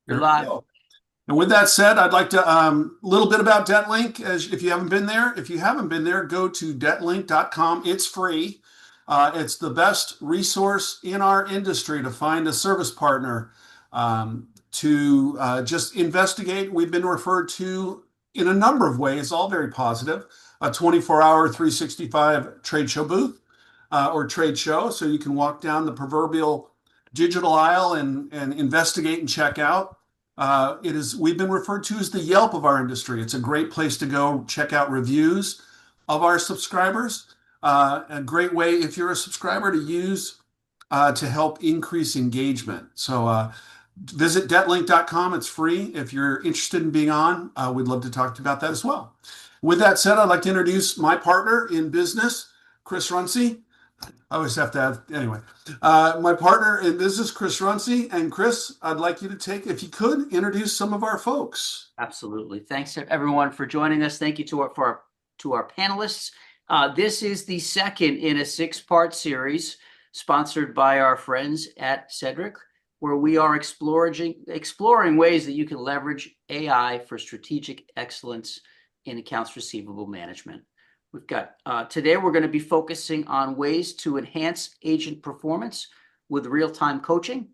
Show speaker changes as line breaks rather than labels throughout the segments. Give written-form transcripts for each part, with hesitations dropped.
You're
There we
live.
go. And with that said, I'd like to little bit about DebtLink. As if you haven't been there, go to debtlink.com. It's free. It's the best resource in our industry to find a service partner to just investigate. We've been referred to in a number of ways, all very positive. A 24-hour, 365 trade show booth or trade show, so you can walk down the proverbial digital aisle and investigate and check out. We've been referred to as the Yelp of our industry. It's a great place to go check out reviews of our subscribers. A great way if you're a subscriber to use to help increase engagement. So visit debtlink.com. It's free. If you're interested in being on, we'd love to talk to you about that as well. With that said, I'd like to introduce my partner in business, Chris Runcie. I always have to have, anyway. My partner in business, Chris Runcie. And Chris, I'd like you to if you could, introduce some of our folks.
Absolutely. Thanks everyone for joining us. Thank you to our panelists. This is the second in a six-part series sponsored by our friends at Cedric, where we are exploring ways that you can leverage AI for strategic excellence in accounts receivable management. We've got today we're going to be focusing on ways to enhance agent performance with real-time coaching.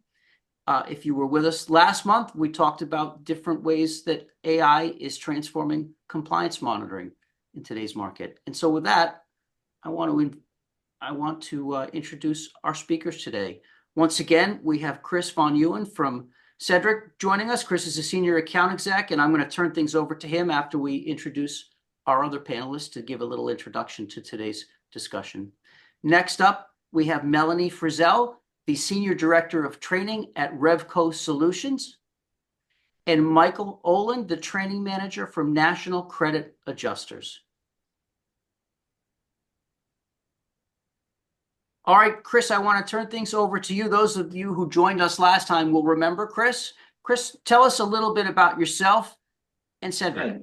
If you were with us last month, we talked about different ways that AI is transforming compliance monitoring in today's market. And so with that, I want to introduce our speakers today. Once again, we have Chris Von Ewan from Cedric joining us. Chris is a senior account exec, and I'm going to turn things over to him after we introduce our other panelists to give a little introduction to today's discussion. Next up, we have Melanie Frizzell, the Senior Director of Training at Revco Solutions, and Michael Olin, the Training Manager from National Credit Adjusters. All right, Chris, I want to turn things over to you. Those of you who joined us last time will remember Chris. Chris, tell us a little bit about yourself and Cedric.
Right.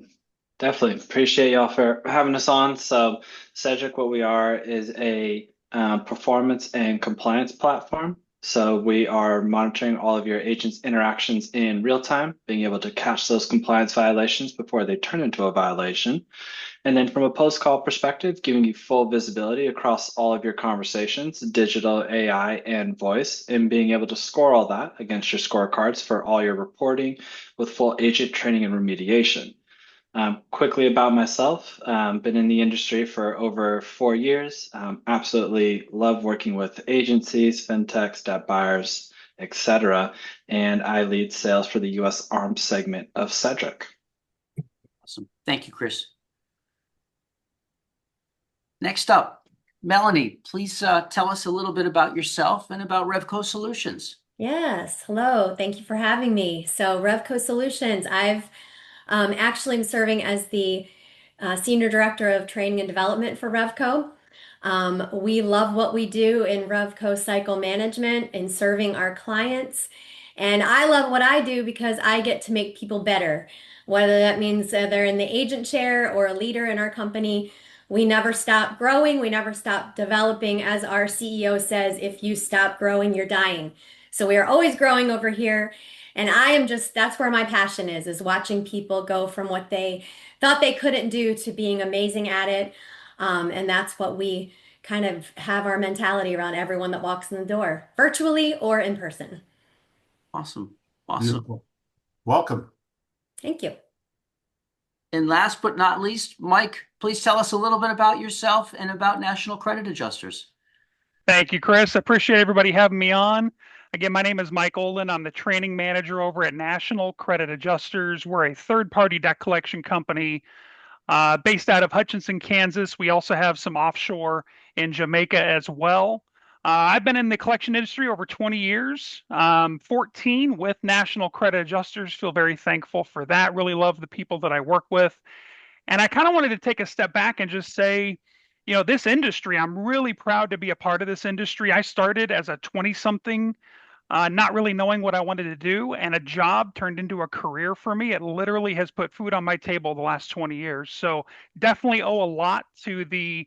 Definitely appreciate y'all for having us on. So Cedric, what we are is a performance and compliance platform. So we are monitoring all of your agents' interactions in real time, being able to catch those compliance violations before they turn into a violation. And then from a post-call perspective, giving you full visibility across all of your conversations, digital, AI, and voice, and being able to score all that against your scorecards for all your reporting with full agent training and remediation. Quickly about myself, been in the industry for over 4 years. Absolutely love working with agencies, fintechs, debt buyers, etc. And I lead sales for the U.S. ARM segment of Cedric.
Awesome. Thank you, Chris. Next up, Melanie, please tell us a little bit about yourself and about Revco Solutions.
Yes, hello. Thank you for having me. So Revco Solutions, I've actually am serving as the Senior Director of Training and Development for Revco. We love what we do in Revco cycle management and serving our clients. And I love what I do because I get to make people better. Whether that means they're in the agent chair or a leader in our company, we never stop growing. We never stop developing. As our CEO says, if you stop growing, you're dying. So we are always growing over here. And that's where my passion is watching people go from what they thought they couldn't do to being amazing at it. And that's what we kind of have our mentality around everyone that walks in the door, virtually or in person.
Awesome. Awesome.
Beautiful. Welcome.
Thank you.
And last but not least, Mike, please tell us a little bit about yourself and about National Credit Adjusters.
Thank you, Chris. I appreciate everybody having me on. Again, my name is Mike Olin. I'm the training manager over at National Credit Adjusters. We're a third-party debt collection company based out of Hutchinson, Kansas. We also have some offshore in Jamaica as well. I've been in the collection industry over 20 years, 14 with National Credit Adjusters. Feel very thankful for that. Really love the people that I work with. And I kind of wanted to take a step back and just say, this industry, I'm really proud to be a part of this industry. I started as a 20-something, not really knowing what I wanted to do, and a job turned into a career for me. It literally has put food on my table the last 20 years. So definitely owe a lot to the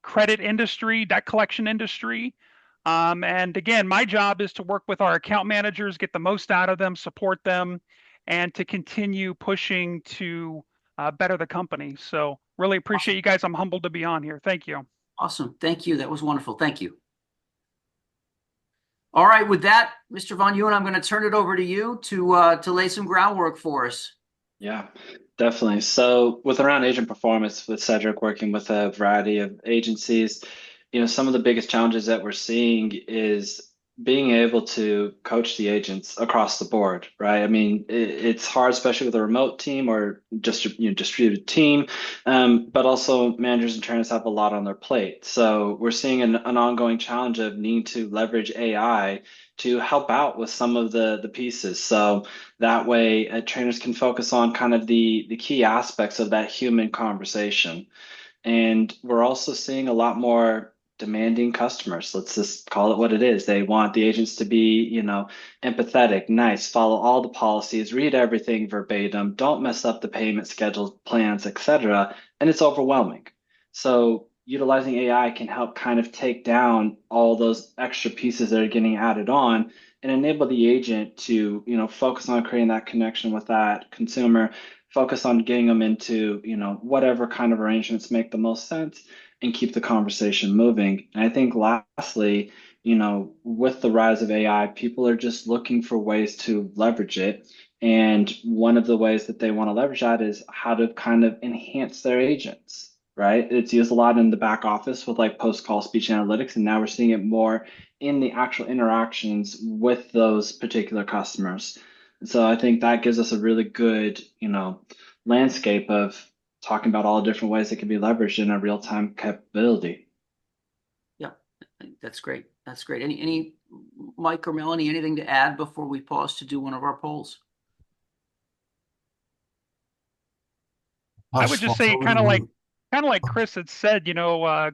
credit industry, debt collection industry. And again, my job is to work with our account managers, get the most out of them, support them, and to continue pushing to better the company. So really appreciate
Awesome.
you guys. I'm humbled to be on here. Thank you.
Awesome. Thank you. That was wonderful. Thank you. All right. With that, Mr. Von Ewan, I'm going to turn it over to you to lay some groundwork for us.
Yeah, definitely. So with around agent performance, with Cedric working with a variety of agencies, some of the biggest challenges that we're seeing is being able to coach the agents across the board, right? I mean, it's hard, especially with a remote team or just distributed team, but also managers and trainers have a lot on their plate. So we're seeing an ongoing challenge of needing to leverage AI to help out with some of the pieces. So that way, trainers can focus on kind of the key aspects of that human conversation. And we're also seeing a lot more demanding customers. Let's just call it what it is. They want the agents to be, empathetic, nice, follow all the policies, read everything verbatim, don't mess up the payment schedules, plans, etc. And it's overwhelming. So utilizing AI can help kind of take down all those extra pieces that are getting added on and enable the agent to, focus on creating that connection with that consumer, focus on getting them into, whatever kind of arrangements make the most sense and keep the conversation moving. And I think lastly, with the rise of AI, people are just looking for ways to leverage it. And one of the ways that they want to leverage that is how to kind of enhance their agents, right? It's used a lot in the back office with like post-call speech analytics, and now we're seeing it more in the actual interactions with those particular customers. So I think that gives us a really good, landscape of talking about all the different ways it can be leveraged in a real-time capability.
Yeah, that's great. That's great. Any Mike or Melanie, anything to add before we pause to do one of our polls?
I would just say kind of like Chris had said,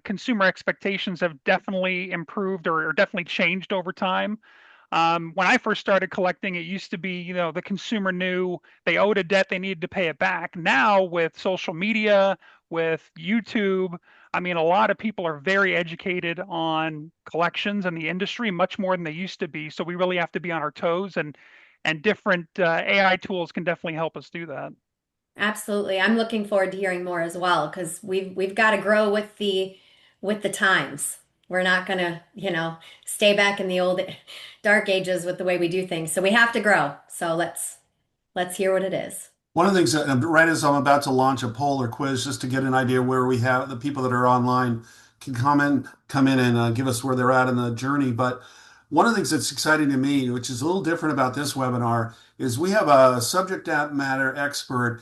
consumer expectations have definitely improved or definitely changed over time. When I first started collecting, it used to be, the consumer knew they owed a debt, they needed to pay it back. Now with social media, with YouTube, I mean, a lot of people are very educated on collections and the industry much more than they used to be. So we really have to be on our toes, and different AI tools can definitely help us do that.
Absolutely. I'm looking forward to hearing more as well because we've got to grow with the times. We're not gonna, stay back in the old dark ages with the way we do things. So we have to grow. So let's hear what it is.
One of the things that, right as I'm about to launch a poll or quiz, just to get an idea where we have the people that are online can come in and give us where they're at in the journey. But one of the things that's exciting to me, which is a little different about this webinar, is we have a subject matter expert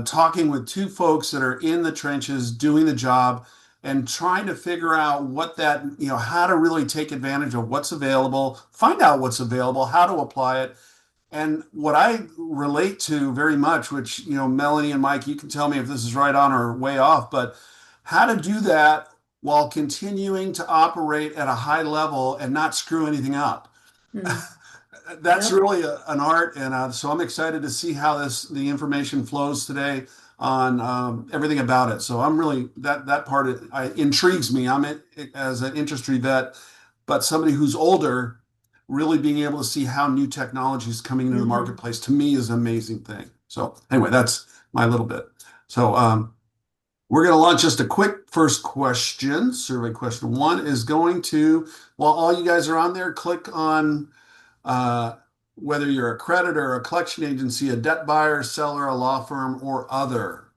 talking with two folks that are in the trenches doing the job and trying to figure out what that, how to really take advantage of what's available, find out what's available, how to apply it. And what I relate to very much, which, Melanie and Mike, you can tell me if this is right on or way off, but how to do that while continuing to operate at a high level and not screw anything up.
Hmm.
That's
Yep.
really an art. And so I'm excited to see how the information flows today on everything about it. So I'm really, that part intrigues me. As an industry vet, but somebody who's older, really being able to see how new technology is coming into the
Mhm.
marketplace to me is an amazing thing. So anyway, that's my little bit. So we're going to launch just a quick first question. Survey question one is going to, while all you guys are on there, click on whether you're a creditor, a collection agency, a debt buyer, seller, a law firm, or other.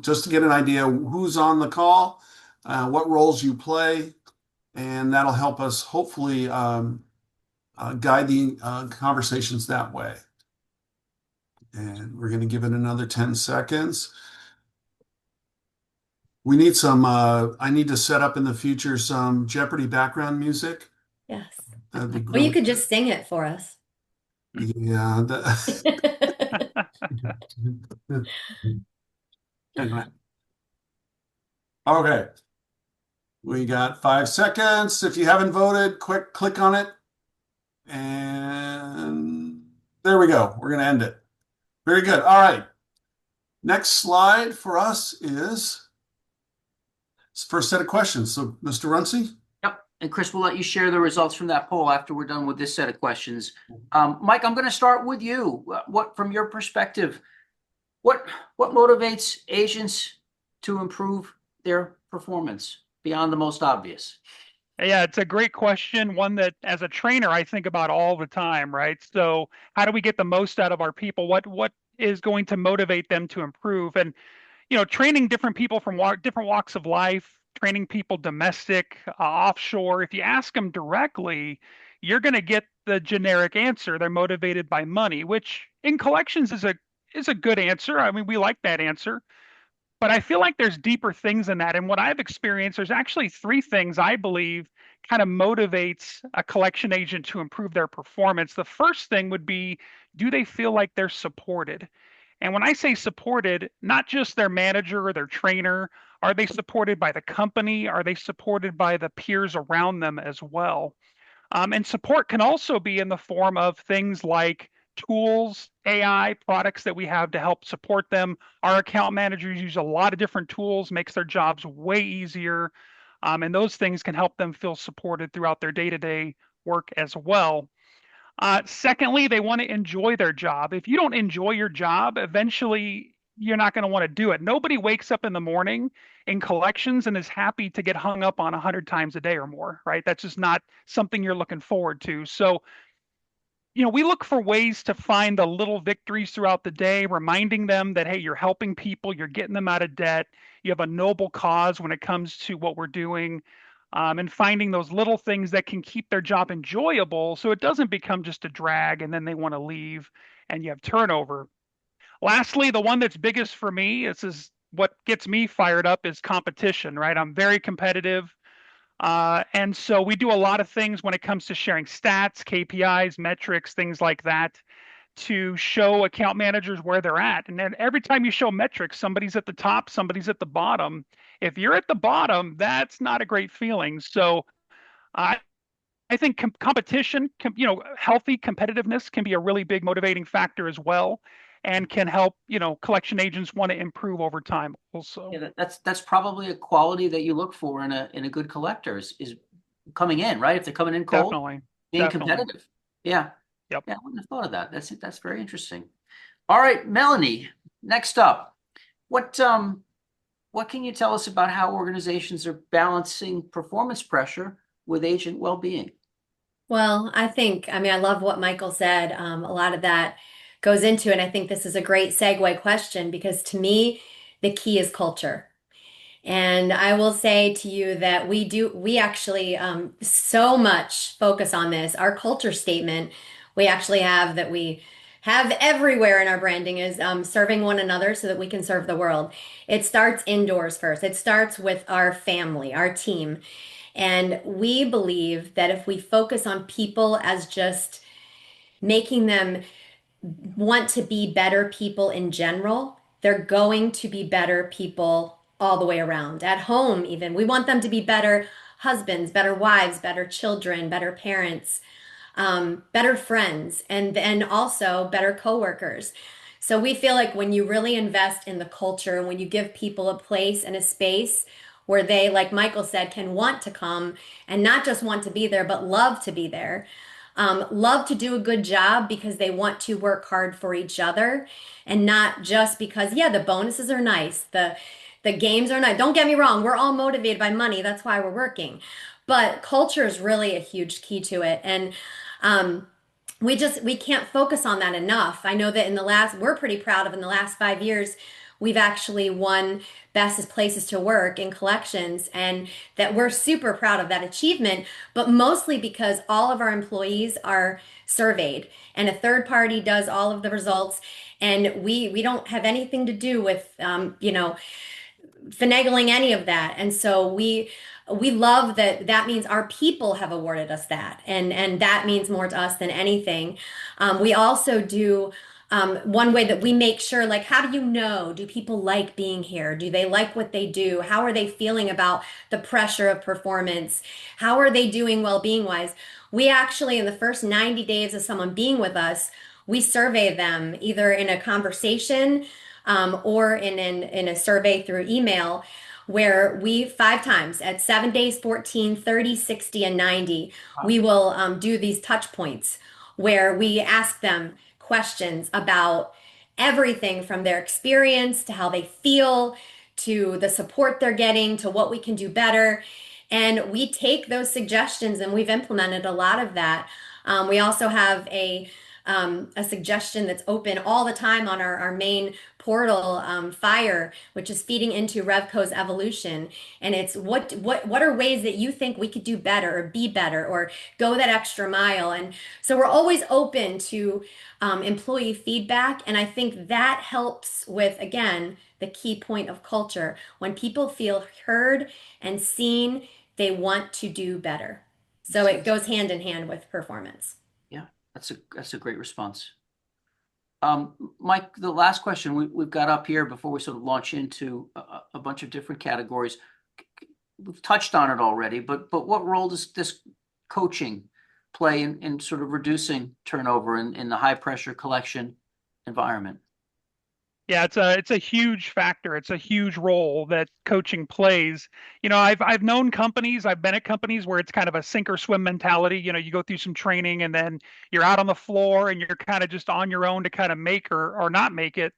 Just to get an idea who's on the call, what roles you play, and that'll help us hopefully guide the conversations that way. And we're going to give it another 10 seconds. We need I need to set up in the future some Jeopardy background music.
Yes.
That'd be
Well, you
great.
could just sing it for us.
Yeah. Anyway. Okay. We got 5 seconds. If you haven't voted, quick click on it. And there we go. We're going to end it. Very good. All right. Next slide for us is first set of questions. So, Mr. Runcie?
Yep. And Chris, we'll let you share the results from that poll after we're done with this set of questions. Mike, I'm going to start with you. What, from your perspective, what motivates agents to improve their performance beyond the most obvious?
Yeah, it's a great question. One that as a trainer, I think about all the time, right? So how do we get the most out of our people? What is going to motivate them to improve? And, training different people from different walks of life, training people domestic, offshore, if you ask them directly, you're going to get the generic answer. They're motivated by money, which in collections is a good answer. I mean, we like that answer. But I feel like there's deeper things in that. And what I've experienced, there's actually three things I believe kind of motivates a collection agent to improve their performance. The first thing would be, do they feel like they're supported? And when I say supported, not just their manager or their trainer, are they supported by the company? Are they supported by the peers around them as well? And support can also be in the form of things like tools, AI products that we have to help support them. Our account managers use a lot of different tools, makes their jobs way easier. And those things can help them feel supported throughout their day-to-day work as well. Secondly, they want to enjoy their job. If you don't enjoy your job, eventually you're not going to want to do it. Nobody wakes up in the morning in collections and is happy to get hung up on 100 times a day or more, right? That's just not something you're looking forward to. So, we look for ways to find the little victories throughout the day, reminding them that, hey, you're helping people, you're getting them out of debt, you have a noble cause when it comes to what we're doing, and finding those little things that can keep their job enjoyable so it doesn't become just a drag and then they want to leave and you have turnover. Lastly, the one that's biggest for me, this is what gets me fired up, is competition, right? I'm very competitive. And so we do a lot of things when it comes to sharing stats, KPIs, metrics, things like that to show account managers where they're at. And then every time you show metrics, somebody's at the top, somebody's at the bottom. If you're at the bottom, that's not a great feeling. So I think competition, healthy competitiveness can be a really big motivating factor as well, and can help, collection agents want to improve over time also.
Yeah, that's probably a quality that you look for in a good collector is coming in, right? If they're coming in cold,
Definitely.
being
Definitely.
competitive. Yeah.
Yep.
Yeah, I wouldn't have thought of that. That's very interesting. All right, Melanie, next up. What can you tell us about how organizations are balancing performance pressure with agent well-being?
Well, I love what Michael said. A lot of that goes into it. And I think this is a great segue question because to me, the key is culture. And I will say to you that we actually so much focus on this. Our culture statement we actually have that we have everywhere in our branding is serving one another so that we can serve the world. It starts indoors first. It starts with our family, our team. And we believe that if we focus on people as just making them want to be better people in general, they're going to be better people all the way around. At home, even, we want them to be better husbands, better wives, better children, better parents, better friends, and also better coworkers. So we feel like when you really invest in the culture, when you give people a place and a space where they, like Michael said, can want to come and not just want to be there, but love to be there. Love to do a good job because they want to work hard for each other and not just because, yeah, the bonuses are nice. The games are nice. Don't get me wrong. We're all motivated by money. That's why we're working. But culture is really a huge key to it. And we can't focus on that enough. I know that we're pretty proud of in the last 5 years, we've actually won Best Places to Work in collections, and that we're super proud of that achievement, but mostly because all of our employees are surveyed and a third party does all of the results, and we don't have anything to do with finagling any of that. And so we love that means our people have awarded us that, and that means more to us than anything. We also do one way that we make sure, like, how do you know? Do people like being here? Do they like what they do? How are they feeling about the pressure of performance? How are they doing well-being wise? We actually, in the first 90 days of someone being with us, we survey them either in a conversation or in a survey through email, where we 5 times at 7 days, 14, 30, 60, and 90, we will do these touch points where we ask them questions about everything from their experience to how they feel to the support they're getting to what we can do better. And we take those suggestions and we've implemented a lot of that. We also have a suggestion that's open all the time on our main portal, Fire, which is feeding into Revco's evolution. And it's what are ways that you think we could do better or be better or go that extra mile? And so we're always open to employee feedback. And I think that helps with, again, the key point of culture. When people feel heard and seen, they want to do better. So it goes hand in hand with performance.
Yeah, that's a great response. Mike, the last question we've got up here before we sort of launch into a bunch of different categories. We've touched on it already, but what role does this coaching play in sort of reducing turnover in the high pressure collection environment?
Yeah, it's a huge factor. It's a huge role that coaching plays. You know, I've known companies, I've been at companies where it's kind of a sink or swim mentality. You know, you go through some training and then you're out on the floor and you're kind of just on your own to kind of make or not make it.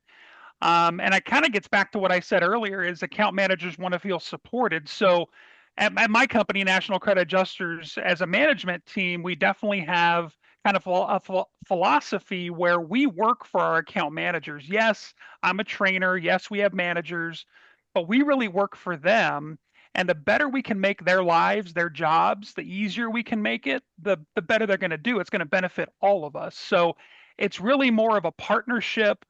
And it kind of gets back to what I said earlier is account managers want to feel supported. So at my company, National Credit Adjusters, as a management team, we definitely have kind of a philosophy where we work for our account managers. Yes, I'm a trainer. Yes, we have managers, but we really work for them. And the better we can make their lives, their jobs, the easier we can make it, the better they're going to do. It's going to benefit all of us. So it's really more of a partnership.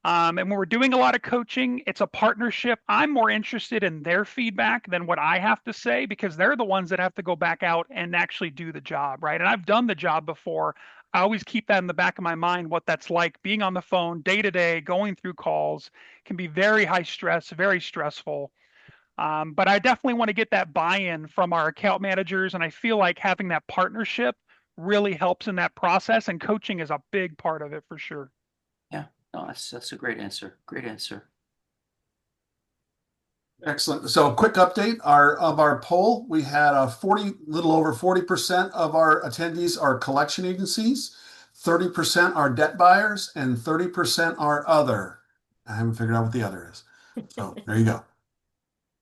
And when we're doing a lot of coaching, it's a partnership. I'm more interested in their feedback than what I have to say because they're the ones that have to go back out and actually do the job, right? And I've done the job before. I always keep that in the back of my mind, what that's like being on the phone day to day, going through calls can be very high stress, very stressful. But I definitely want to get that buy-in from our account managers. And I feel like having that partnership really helps in that process. And coaching is a big part of it for sure.
Yeah, no, that's a great answer. Great answer.
Excellent. So quick update of our poll. We had a little over 40% of our attendees are collection agencies, 30% are debt buyers, and 30% are other. I haven't figured out what the other is. So there you go.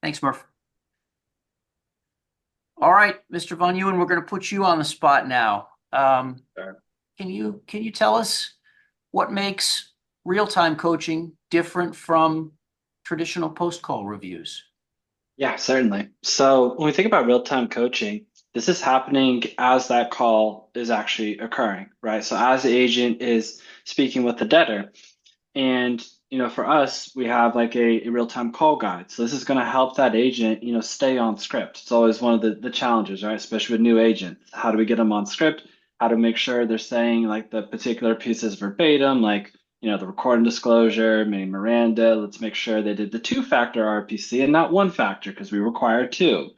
Thanks, Murph. All right, Mr. Von Ewen, we're going to put you on the spot now.
Sure.
Can you tell us what makes real-time coaching different from traditional post-call reviews?
Yeah, certainly. So when we think about real-time coaching, this is happening as that call is actually occurring, right? So as the agent is speaking with the debtor, and for us, we have like a real-time call guide. So this is going to help that agent, stay on script. It's always one of the challenges, right? Especially with new agents. How do we get them on script? How to make sure they're saying like the particular pieces verbatim, like the recording disclosure, mini Miranda. Let's make sure they did the 2-factor RPC and not 1-factor because we require 2.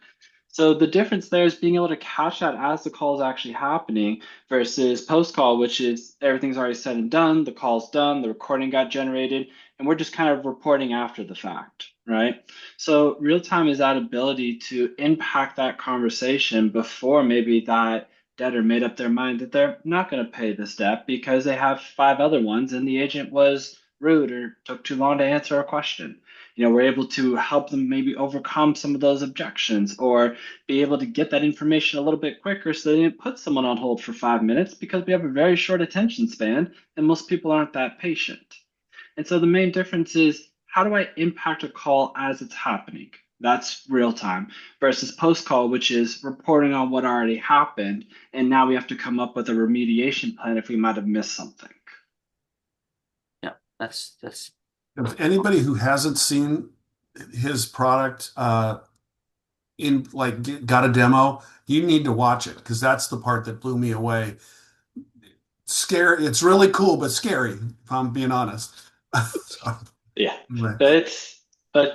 So the difference there is being able to catch that as the call is actually happening versus post-call, which is everything's already said and done, the call's done, the recording got generated, and we're just kind of reporting after the fact, right? So real time is that ability to impact that conversation before maybe that debtor made up their mind that they're not going to pay this debt because they have 5 other ones and the agent was rude or took too long to answer a question. We're able to help them maybe overcome some of those objections or be able to get that information a little bit quicker so they didn't put someone on hold for 5 minutes because we have a very short attention span and most people aren't that patient. And so the main difference is how do I impact a call as it's happening? That's real time versus post call, which is reporting on what already happened. And now we have to come up with a remediation plan if we might have missed something.
Yeah, that's
If anybody who hasn't seen his product got a demo, you need to watch it because that's the part that blew me away. Scary. It's really cool, but scary, if I'm being honest. So,
yeah.
Anyway.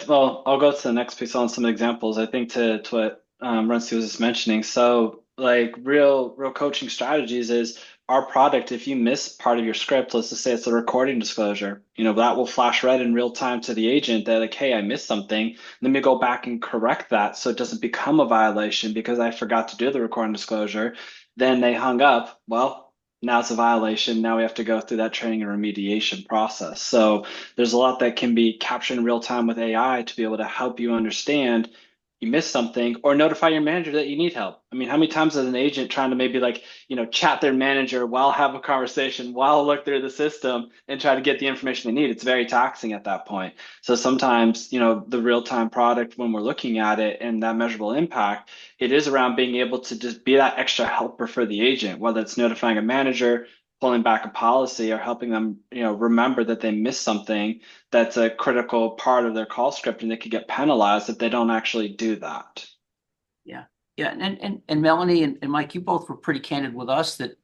Well, I'll go to the next piece on some examples. I think to what Rusty was just mentioning. So like real coaching strategies is our product, if you miss part of your script, let's just say it's a recording disclosure, that will flash red in real time to the agent that like, hey, I missed something. Let me go back and correct that so it doesn't become a violation because I forgot to do the recording disclosure. Then they hung up. Well, now it's a violation. Now we have to go through that training and remediation process. So there's a lot that can be captured in real time with AI to be able to help you understand you missed something or notify your manager that you need help. I mean, how many times is an agent trying to maybe like, chat their manager while have a conversation, while look through the system and try to get the information they need? It's very taxing at that point. So sometimes, the real-time product, when we're looking at it and that measurable impact, it is around being able to just be that extra helper for the agent, whether it's notifying a manager, pulling back a policy, or helping them, remember that they missed something that's a critical part of their call script and they could get penalized if they don't actually do that.
Yeah. Yeah. And Melanie and Mike, you both were pretty candid with us that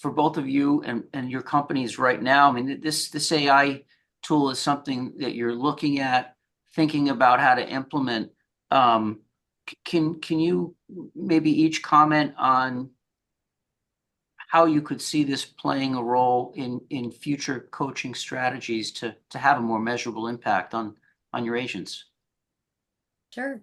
for both of you and your companies right now, I mean, this AI tool is something that you're looking at, thinking about how to implement. Can you maybe each comment on how you could see this playing a role in future coaching strategies to have a more measurable impact on your agents?
Sure.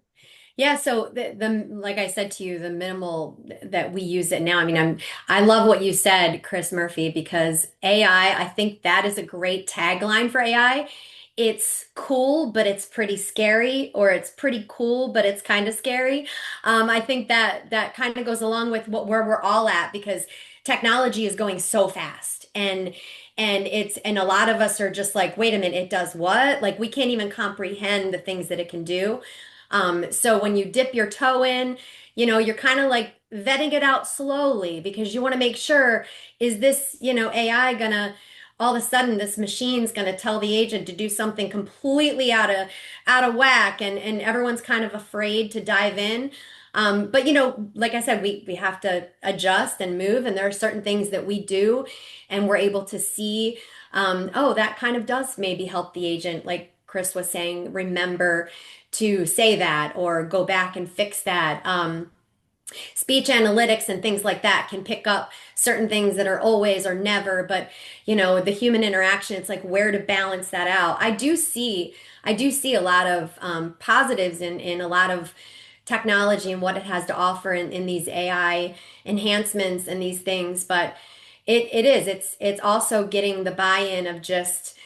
Yeah, so the like I said to you, the minimal that we use it now. I mean, I love what you said, Chris Murphy, because AI, I think that is a great tagline for AI. It's cool, but it's pretty scary, or it's pretty cool, but it's kind of scary. I think that kind of goes along with where we're all at, because technology is going so fast, and a lot of us are just like, wait a minute, it does what? Like, we can't even comprehend the things that it can do. So when you dip your toe in, you're kind of like vetting it out slowly, because you want to make sure, is this, AI gonna, all of a sudden this machine's gonna tell the agent to do something completely out of whack, and everyone's kind of afraid to dive in. But like I said, we have to adjust and move, and there are certain things that we do, and we're able to see, oh, that kind of does maybe help the agent, like Chris was saying, remember to say that or go back and fix that. Speech analytics and things like that can pick up certain things that are always or never, but the human interaction, it's like where to balance that out. I do see a lot of positives in a lot of technology and what it has to offer in these AI enhancements and these things, but it's also getting the buy-in of just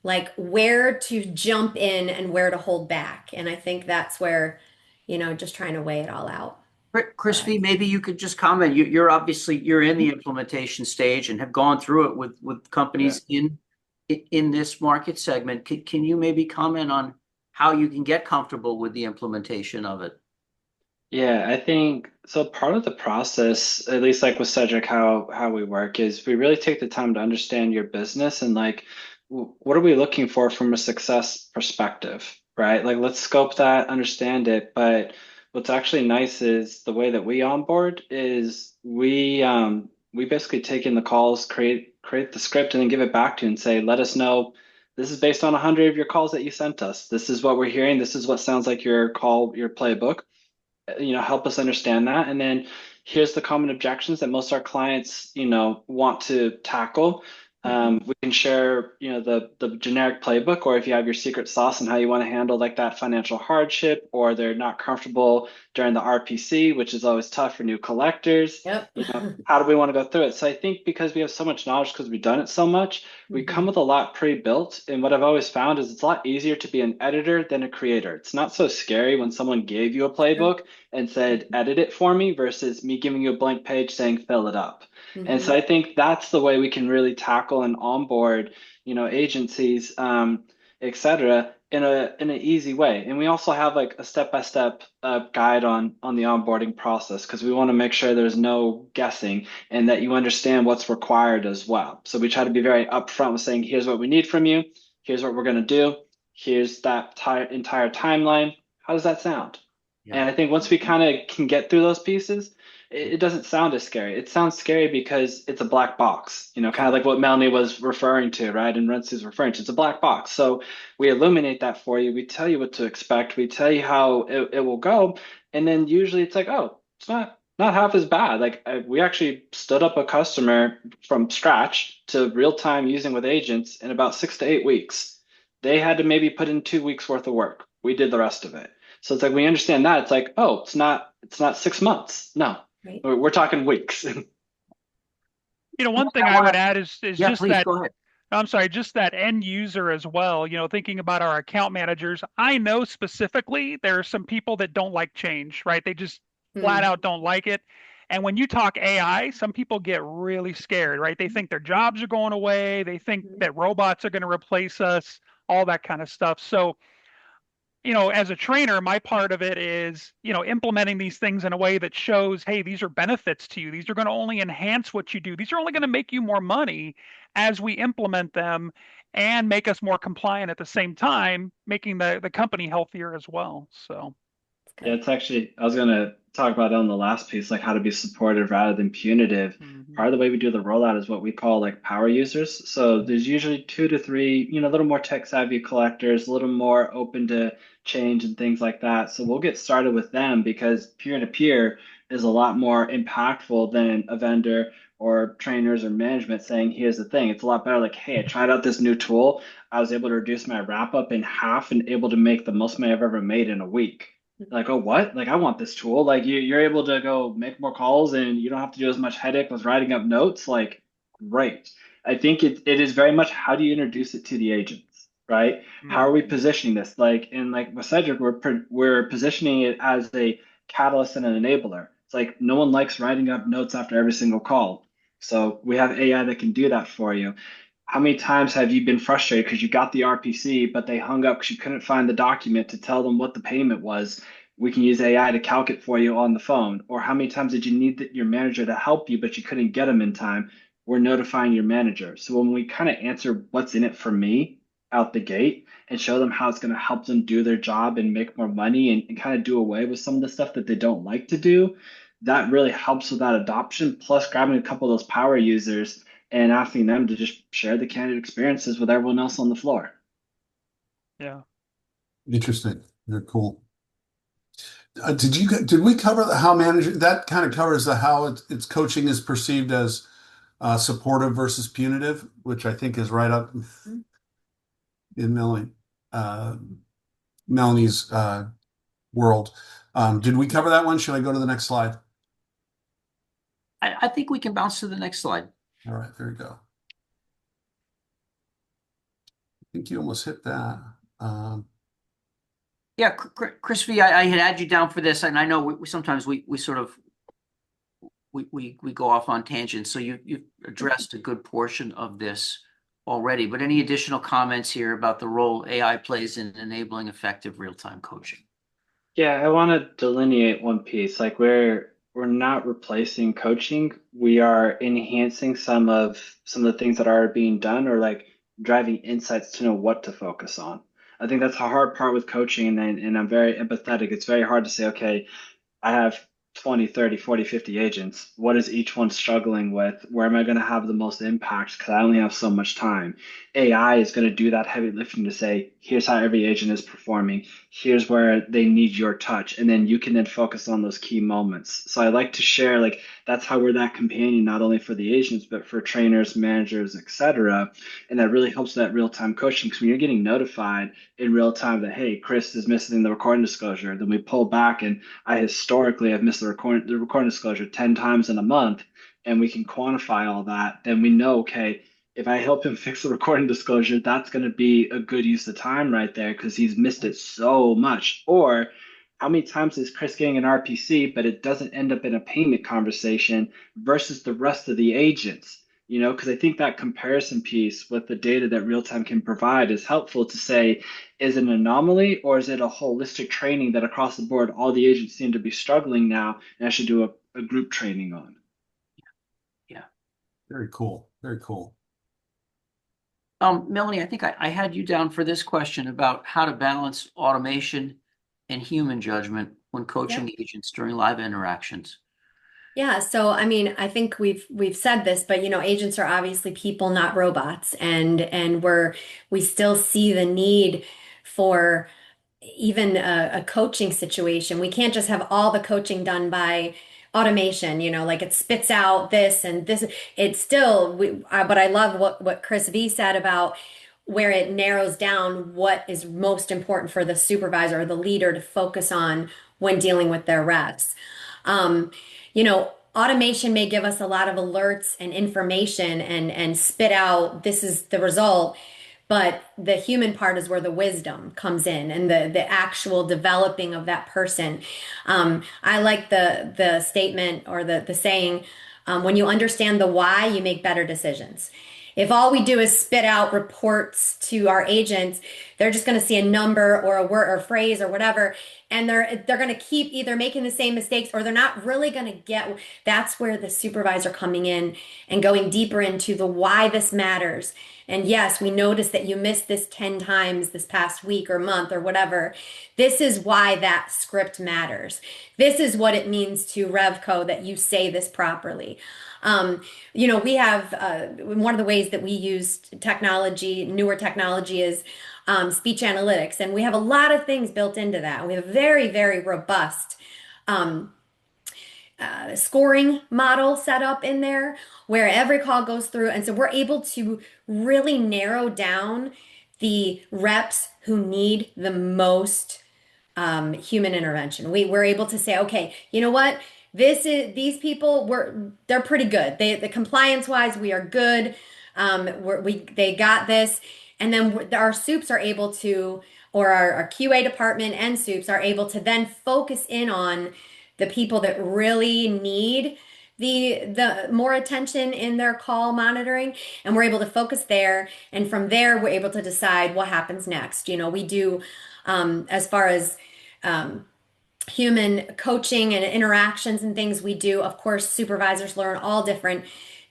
like where to jump in and where to hold back. And I think that's where, just trying to weigh it all out.
Chris V, maybe you could just comment. You're obviously in the implementation stage and have gone through it with companies in this market segment. Can you maybe comment on how you can get comfortable with the implementation of it?
Yeah, I think so. Part of the process, at least like with Cedric, how we work is we really take the time to understand your business and like what are we looking for from a success perspective, right? Like let's scope that, understand it. But what's actually nice is the way that we onboard is we basically take in the calls, create the script, and then give it back to you and say, let us know. This is based on 100 of your calls that you sent us. This is what we're hearing. This is what sounds like your call, your playbook. Help us understand that. And then here's the common objections that most of our clients, want to tackle. We can share, the generic playbook, or if you have your secret sauce and how you want to handle like that financial hardship, or they're not comfortable during the RPC, which is always tough for new collectors.
Yep.
How do we want to go through it? So I think because we have so much knowledge, because we've done it so much, we come with a lot pre-built. And what I've always found is it's a lot easier to be an editor than a creator. It's not so scary when someone gave you a playbook and said, edit it for me, versus me giving you a blank page saying, fill it up. And so I think that's the way we can really tackle and onboard, agencies, et cetera, in an easy way. And we also have like a step-by-step guide on the onboarding process, because we want to make sure there's no guessing and that you understand what's required as well. So we try to be very upfront with saying, here's what we need from you. Here's what we're going to do. Here's that entire timeline. How does that sound? Yeah. And I think once we kind of can get through those pieces, it doesn't sound as scary. It sounds scary because it's a black box, kind of like what Melanie was referring to, right? And Rensu's referring to. It's a black box. So we illuminate that for you. We tell you what to expect. We tell you how it will go. And then usually it's like, oh, it's not half as bad. Like we actually stood up a customer from scratch to real time using with agents in about 6 to 8 weeks. They had to maybe put in 2 weeks worth of work. We did the rest of it. So it's like we understand that. It's like, oh, it's not 6 months. No,
Right.
we're talking weeks.
One thing
I
I
wanna-
would add is
Yeah,
just
please
that,
go ahead.
I'm sorry, just that end user as well. Thinking about our account managers, I know specifically there are some people that don't like change, right? They just flat
Mm,
out don't like it. And when you talk AI, some people get really scared, right? They think their jobs are going away. They think
mm,
that robots are going to replace us, all that kind of stuff. So, as a trainer, my part of it is, implementing these things in a way that shows, hey, these are benefits to you. These are going to only enhance what you do. These are only going to make you more money as we implement them and make us more compliant at the same time, making the company healthier as well. So,
that's
Yeah,
good.
it's actually, I was going to talk about it on the last piece, like how to be supportive rather than punitive.
mhm.
Part of the way we do the rollout is what we call like power users. So there's usually 2 to 3, a little more tech savvy collectors, a little more open to change and things like that. So we'll get started with them because peer to peer is a lot more impactful than a vendor or trainers or management saying, here's the thing. It's a lot better like, hey, I tried out this new tool. I was able to reduce my wrap up in half and able to make the most money I've ever made in a week. Like, oh, what? Like, I want this tool. Like, you're able to go make more calls and you don't have to do as much headache with writing up notes. Like, great. I think it is very much how do you introduce it to the agents, right? How are we
Mm,
positioning this? Like, in like with Cedric, we're positioning it as a catalyst and an enabler. It's like no one likes writing up notes after every single call. So we have AI that can do that for you. How many times have you been frustrated because you got the RPC, but they hung up because you couldn't find the document to tell them what the payment was? We can use AI to calc it for you on the phone. Or how many times did you need your manager to help you, but you couldn't get them in time? We're notifying your manager. So when we kind of answer what's in it for me out the gate and show them how it's going to help them do their job and make more money and kind of do away with some of the stuff that they don't like to do, that really helps with that adoption. Plus, grabbing a couple of those power users and asking them to just share the candidate experiences with everyone else on the floor.
Yeah.
Interesting. Very cool. Did we cover how managing that kind of covers the how its coaching is perceived as supportive versus punitive, which I think is right up in uh, Melanie's world. Did we cover that one? Should I go to the next slide?
I think we can bounce to the next slide.
All right, there you go. I think you almost hit that.
Yeah, Chris V, I had added you down for this, and I know we sometimes we sort of we go off on tangents. So you've addressed a good portion of this already. But any additional comments here about the role AI plays in enabling effective real-time coaching?
Yeah, I want to delineate one piece. Like we're not replacing coaching. We are enhancing some of the things that are being done or like driving insights to know what to focus on. I think that's the hard part with coaching and I'm very empathetic. It's very hard to say, okay, I have 20, 30, 40, 50 agents. What is each one struggling with? Where am I going to have the most impact? Because I only have so much time. AI is going to do that heavy lifting to say, here's how every agent is performing. Here's where they need your touch. And then you can then focus on those key moments. So I like to share, like, that's how we're that companion, not only for the agents, but for trainers, managers, etc. And that really helps that real time coaching because when you're getting notified in real time that, hey, Chris is missing the recording disclosure, then we pull back and I historically have missed the recording disclosure 10 times in a month, and we can quantify all that, then we know, okay, if I help him fix the recording disclosure, that's going to be a good use of time right there because he's missed it so much. Or how many times is Chris getting an RPC, but it doesn't end up in a payment conversation versus the rest of the agents? Because I think that comparison piece with the data that real time can provide is helpful to say, is it an anomaly or is it a holistic training that across the board all the agents seem to be struggling now and I should do a group training on?
Yeah.
Very cool. Very cool.
Melanie, I think I had you down for this question about how to balance automation and human judgment when coaching agents during live interactions.
Yeah, so I mean, I think we've said this, but agents are obviously people, not robots, and we still see the need for even a coaching situation. We can't just have all the coaching done by automation, like it spits out this and this. It's still, but I love what Chris V said about where it narrows down what is most important for the supervisor or the leader to focus on when dealing with their reps. Um, Automation may give us a lot of alerts and information and spit out this is the result, but the human part is where the wisdom comes in and the actual developing of that person. I like the statement or the saying, when you understand the why, you make better decisions. If all we do is spit out reports to our agents, they're just going to see a number or a word or phrase or whatever, and they're going to keep either making the same mistakes or they're not really going to get. That's where the supervisor coming in and going deeper into the why this matters. And yes, we noticed that you missed this 10 times this past week or month or whatever. This is why that script matters. This is what it means to Revco that you say this properly. We have one of the ways that we use technology, newer technology, is speech analytics, and we have a lot of things built into that. We have a very, very robust scoring model set up in there where every call goes through, and so we're able to really narrow down the reps who need the most human intervention. We're able to say, okay, you know what? These people they're pretty good. The compliance wise, we are good. They got this, and then our soups are able to, or our QA department and soups are able to then focus in on the people that really need the more attention in their call monitoring, and we're able to focus there. And from there, we're able to decide what happens next. We do as far as human coaching and interactions and things we do. Of course, supervisors learn all different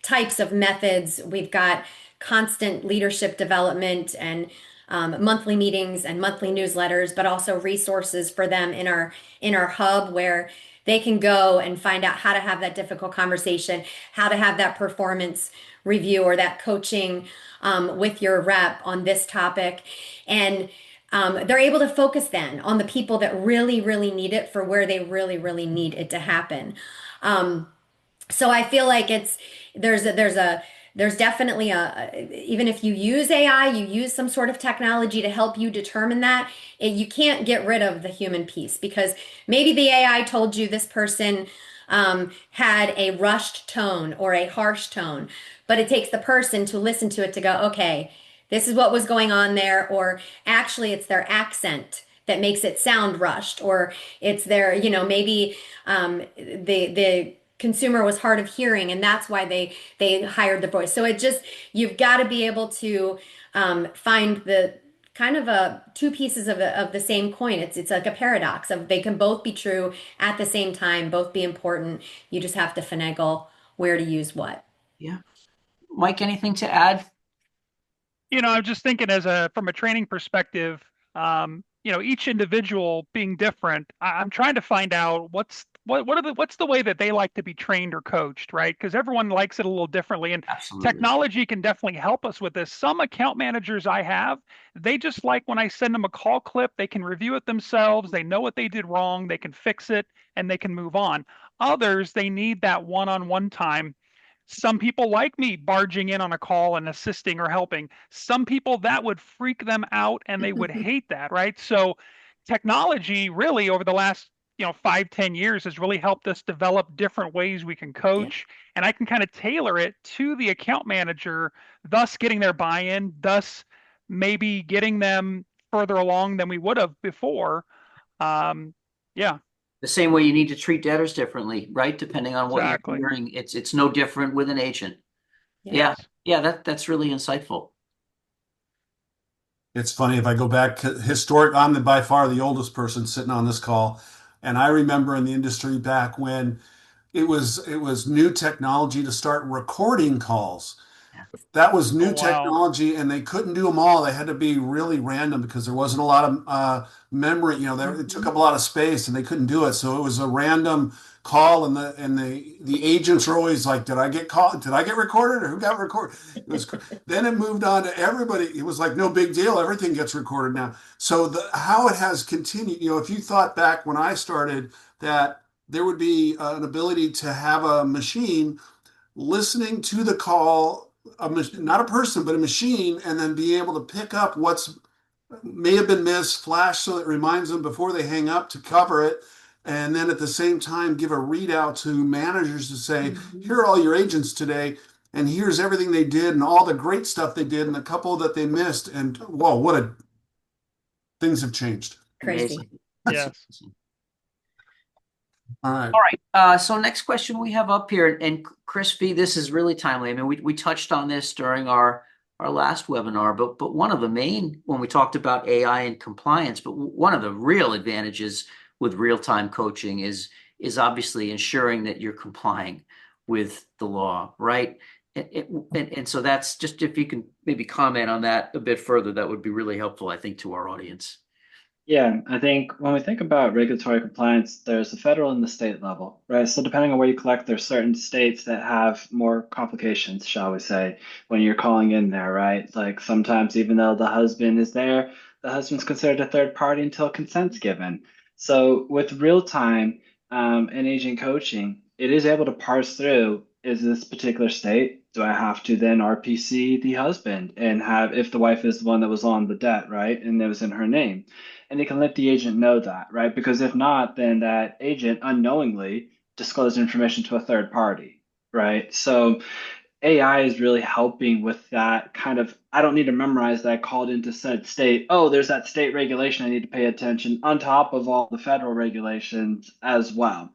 types of methods. We've got constant leadership development and monthly meetings and monthly newsletters, but also resources for them in our hub where they can go and find out how to have that difficult conversation, how to have that performance review or that coaching with your rep on this topic. And they're able to focus then on the people that really, really need it for where they really, really need it to happen. So I feel like there's definitely even if you use AI, you use some sort of technology to help you determine that, you can't get rid of the human piece, because maybe the AI told you this person had a rushed tone or a harsh tone, but it takes the person to listen to it to go, okay, this is what was going on there, or actually it's their accent that makes it sound rushed, or it's their, maybe the consumer was hard of hearing and that's why they hired the voice. So you've got to be able to find the kind of two pieces of the same coin. It's like a paradox of they can both be true at the same time, both be important. You just have to finagle where to use what.
Yeah. Mike, anything to add?
I'm just thinking from a training perspective, each individual being different, I'm trying to find out what's the way that they like to be trained or coached, right? Because everyone likes it a little differently, and
Absolutely.
Technology can definitely help us with this. Some account managers I have, they just like when I send them a call clip, they can review it themselves, they know what they did wrong, they can fix it, and they can move on. Others, they need that one-on-one time. Some people like me barging in on a call and assisting or helping. Some people, that would freak them out and they would hate that, right? So technology really over the last 5-10 years has really helped us develop different ways we can coach, and I can kind of tailor it to the account manager, thus getting their buy-in, thus maybe getting them further along than we would have before. Yeah.
The same way you need to treat debtors differently, right? Depending on what
Exactly.
you're hearing, it's no different with an agent.
Yes.
Yeah, that's really insightful.
It's funny, if I go back historic, I'm by far the oldest person sitting on this call. And I remember in the industry back when it was new technology to start recording calls. That was new
Oh, wow.
technology, and they couldn't do them all. They had to be really random because there wasn't a lot of memory. It took up a lot of space, and they couldn't do it. So it was a random call, and the agents were always like, "Did I get called? Did I get recorded, or who got recorded?" Then it moved on to everybody. It was like no big deal. Everything gets recorded now. So how it has continued. If you thought back when I started that there would be an ability to have a machine listening to the call, not a person, but a machine, and then be able to pick up what's may have been missed, flash so it reminds them before they hang up to cover it, and then at the same time give a readout to managers to say, here are all your agents today, and here's everything they did and all the great stuff they did and a couple that they missed, and whoa, things have changed.
Crazy.
Amazing.
Yes.
All right.
All right. So next question we have up here, and Chris B, this is really timely. I mean, we touched on this during our last webinar, but one of the main, when we talked about AI and compliance, but one of the real advantages with real-time coaching is obviously ensuring that you're complying with the law, right? And so that's just, if you can maybe comment on that a bit further, that would be really helpful, I think, to our audience.
Yeah, I think when we think about regulatory compliance, there's the federal and the state level, right? So depending on where you collect, there's certain states that have more complications, shall we say, when you're calling in there, right? Like sometimes even though the husband is there, the husband's considered a third party until consent's given. So with real time and agent coaching, it is able to parse through, is this particular state? Do I have to then RPC the husband and have, if the wife is the one that was on the debt, right? And it was in her name, and they can let the agent know that, right? Because if not, then that agent unknowingly disclosed information to a third party, right? So AI is really helping with that kind of, I don't need to memorize that I called into said state. Oh, there's that state regulation I need to pay attention on top of all the federal regulations as well.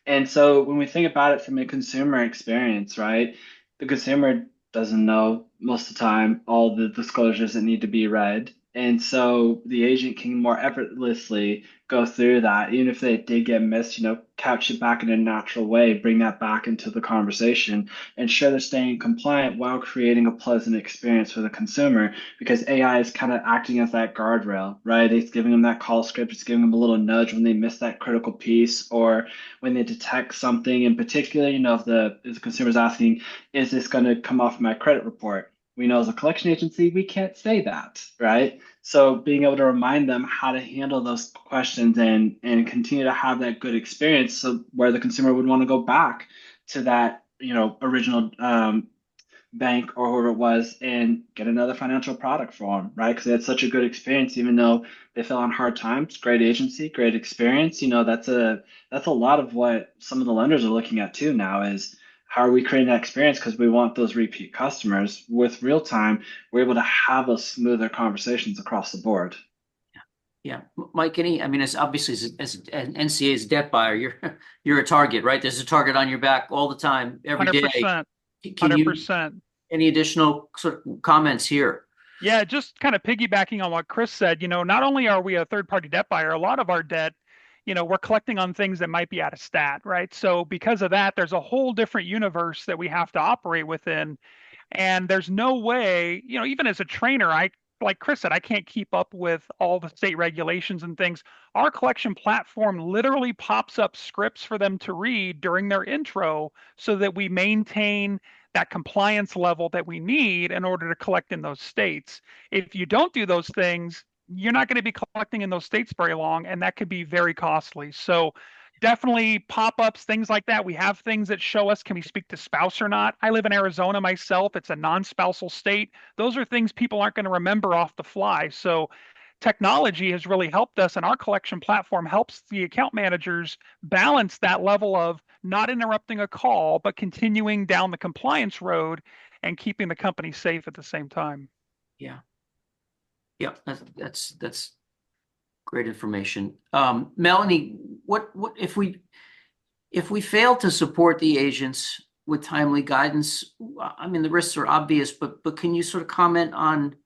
And so when we think about it from a consumer experience, right, the consumer doesn't know most of the time all the disclosures that need to be read. And so the agent can more effortlessly go through that, even if they did get missed, couch it back in a natural way, bring that back into the conversation, ensure they're staying compliant while creating a pleasant experience for the consumer, because AI is kind of acting as that guardrail, right? It's giving them that call script, it's giving them a little nudge when they miss that critical piece, or when they detect something in particular, if the consumer's asking, is this going to come off my credit report? We know as a collection agency, we can't say that, right? So being able to remind them how to handle those questions and continue to have that good experience, so where the consumer would want to go back to that, original bank or whoever it was and get another financial product for them, right? Because they had such a good experience, even though they fell on hard times. Great agency, great experience. That's a lot of what some of the lenders are looking at too now, is how are we creating that experience? Because we want those repeat customers. With real time, we're able to have those smoother conversations across the board.
Yeah, Mike, as obviously as an NCA's debt buyer, you're a target, right? There's a target on your back all the time, every day.
100%.
Can you
100%.
any additional sort of comments here?
Yeah, just kind of piggybacking on what Chris said, not only are we a third-party debt buyer, a lot of our debt, we're collecting on things that might be out of stat, right? So because of that, there's a whole different universe that we have to operate within. And there's no way, even as a trainer, like Chris said, I can't keep up with all the state regulations and things. Our collection platform literally pops up scripts for them to read during their intro so that we maintain that compliance level that we need in order to collect in those states. If you don't do those things, you're not going to be collecting in those states very long, and that could be very costly. So definitely pop-ups, things like that. We have things that show us, can we speak to spouse or not? I live in Arizona myself. It's a non-spousal state. Those are things people aren't going to remember off the fly. So technology has really helped us, and our collection platform helps the account managers balance that level of not interrupting a call, but continuing down the compliance road and keeping the company safe at the same time.
Yeah. Yeah, that's great information. Melanie, what if we fail to support the agents with timely guidance? I mean, the risks are obvious, but can you sort of comment on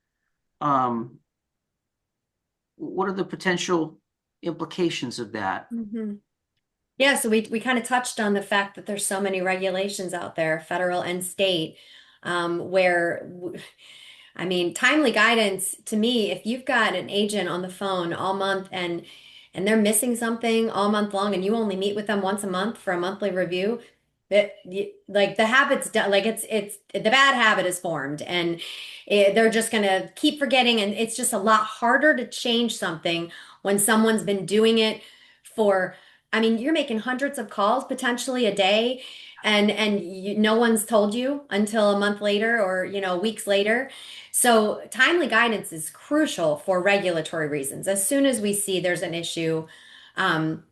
what are the potential implications of that?
Mm-hmm. Yeah, so we kind of touched on the fact that there's so many regulations out there, federal and state, where timely guidance to me, if you've got an agent on the phone all month and they're missing something all month long and you only meet with them once a month for a monthly review, like the habit's done, like it's the bad habit is formed, and they're just gonna keep forgetting, and it's just a lot harder to change something when someone's been doing it for I mean, you're making hundreds of calls potentially a day, and no one's told you until a month later or, weeks later. So timely guidance is crucial for regulatory reasons. As soon as we see there's an issue, um,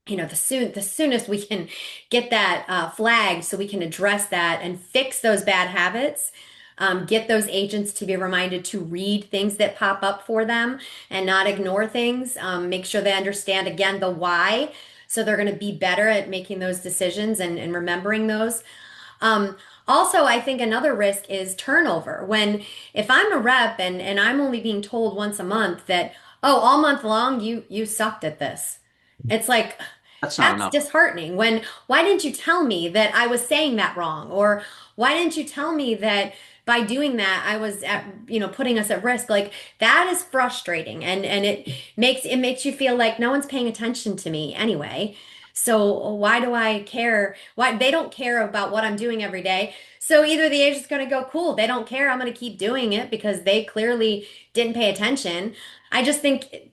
the soonest we can get that flagged so we can address that and fix those bad habits. Get those agents to be reminded to read things that pop up for them and not ignore things. Make sure they understand again the why, so they're going to be better at making those decisions and remembering those. Um, Also, I think another risk is turnover. If I'm a rep and I'm only being told once a month that, oh, all month long you sucked at this. It's like,
That's not
that's
enough.
disheartening. Why didn't you tell me that I was saying that wrong? Or why didn't you tell me that by doing that I was putting us at risk? Like, that is frustrating, and it makes you feel like no one's paying attention to me anyway. So why do I care? Why they don't care about what I'm doing every day. So either the agent's going to go, cool, they don't care, I'm going to keep doing it because they clearly didn't pay attention. I just think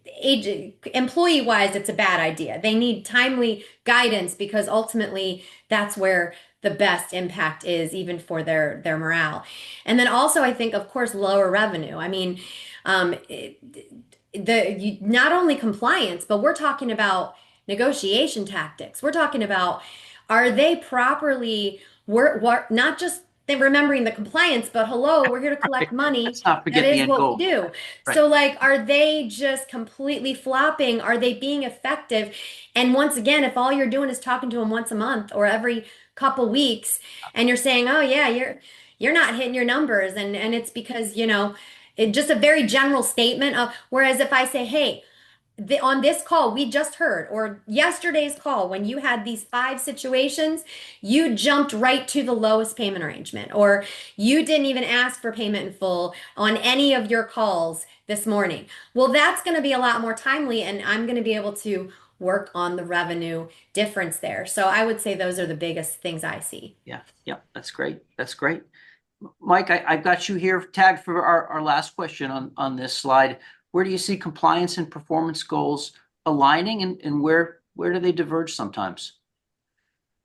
employee wise, it's a bad idea. They need timely guidance because ultimately that's where the best impact is, even for their morale. And then also, I think, of course, lower revenue. I mean, not only compliance, but we're talking about negotiation tactics. We're talking about, are they properly not just they remembering the compliance, but hello, we're here to collect money.
Let's not
That
forget the
is
end
what we
goal.
do.
Right.
So, like, are they just completely flopping? Are they being effective? And once again, if all you're doing is talking to them once a month or every couple weeks, and you're saying, "Oh yeah, you're not hitting your numbers," and it's because just a very general statement of. Whereas if I say, "Hey, on this call we just heard, or yesterday's call, when you had these 5 situations, you jumped right to the lowest payment arrangement, or you didn't even ask for payment in full on any of your calls this morning." Well, that's going to be a lot more timely, and I'm going to be able to work on the revenue difference there. So I would say those are the biggest things I see.
Yeah, yeah, that's great. That's great. Mike, I've got you here tagged for our last question on this slide. Where do you see compliance and performance goals aligning, and where do they diverge sometimes?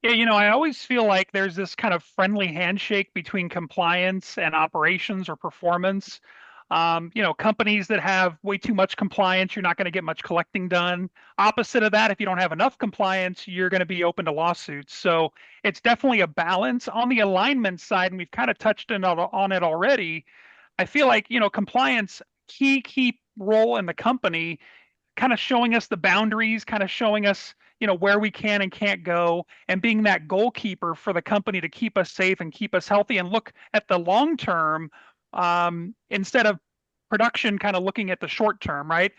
Yeah, I always feel like there's this kind of friendly handshake between compliance and operations or performance. Companies that have way too much compliance, you're not going to get much collecting done. Opposite of that, if you don't have enough compliance, you're going to be open to lawsuits. So it's definitely a balance. On the alignment side, and we've kind of touched on it already, I feel like, compliance, key role in the company, kind of showing us the boundaries, kind of showing us, where we can and can't go, and being that goalkeeper for the company to keep us safe and keep us healthy and look at the long term, instead of production kind of looking at the short term, right?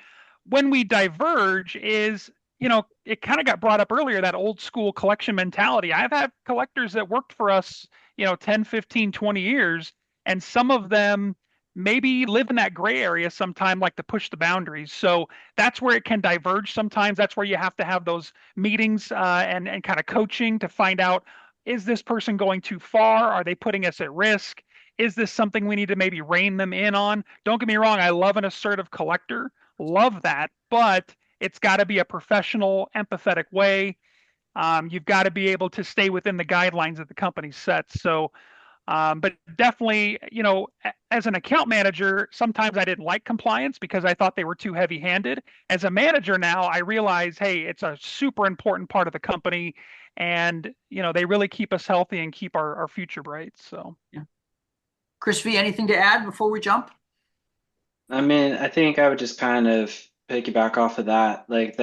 When we diverge is, it kind of got brought up earlier, that old school collection mentality. I've had collectors that worked for us, 10, 15, 20 years, and some of them maybe live in that gray area sometime, like to push the boundaries. So that's where it can diverge sometimes. That's where you have to have those meetings, and kind of coaching to find out, is this person going too far? Are they putting us at risk? Is this something we need to maybe rein them in on? Don't get me wrong, I love an assertive collector, love that, but it's got to be a professional, empathetic way. You've got to be able to stay within the guidelines that the company sets. So but definitely, as an account manager, sometimes I didn't like compliance because I thought they were too heavy-handed. As a manager now, I realize, hey, it's a super important part of the company, and they really keep us healthy and keep our future bright. So
Yeah. Chris V, anything to add before we jump?
I mean, I think I would just kind of piggyback off of that. Like,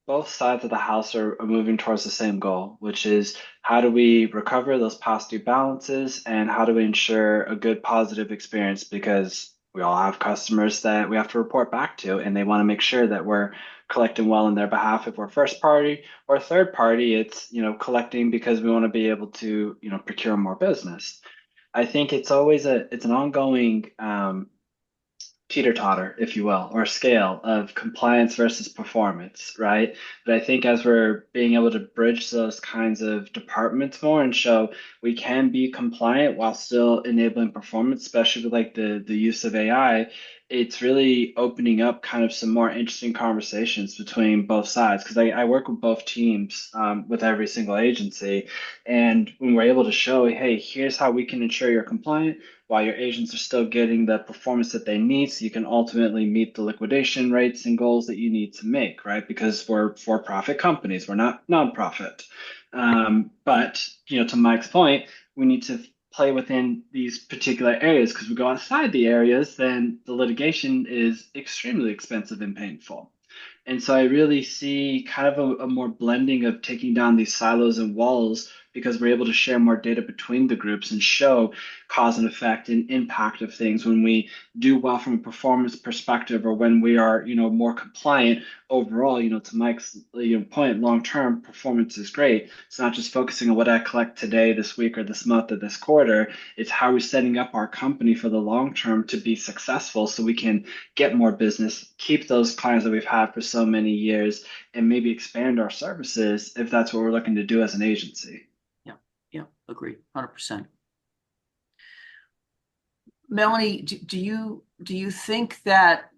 both sides of the house are moving towards the same goal, which is, how do we recover those past due balances, and how do we ensure a good positive experience? Because we all have customers that we have to report back to, and they want to make sure that we're collecting well on their behalf. If we're first party or third party, it's, collecting because we want to be able to, procure more business. I think it's always it's an ongoing teeter-totter, if you will, or scale of compliance versus performance, right? But I think as we're being able to bridge those kinds of departments more and show we can be compliant while still enabling performance, especially with like the use of AI, it's really opening up kind of some more interesting conversations between both sides. Because I work with both teams with every single agency. And when we're able to show, hey, here's how we can ensure you're compliant while your agents are still getting the performance that they need so you can ultimately meet the liquidation rates and goals that you need to make, right? Because we're for-profit companies, we're not nonprofit. But to Mike's point, we need to play within these particular areas because we go outside the areas, then the litigation is extremely expensive and painful. And so I really see kind of a more blending of taking down these silos and walls because we're able to share more data between the groups and show cause and effect and impact of things when we do well from a performance perspective or when we are, more compliant overall, to Mike's point, long-term performance is great. It's not just focusing on what I collect today, this week, or this month, or this quarter. It's how we're setting up our company for the long term to be successful so we can get more business, keep those clients that we've had for so many years, and maybe expand our services if that's what we're looking to do as an agency.
Yeah, agree, 100%. Melanie, do you think that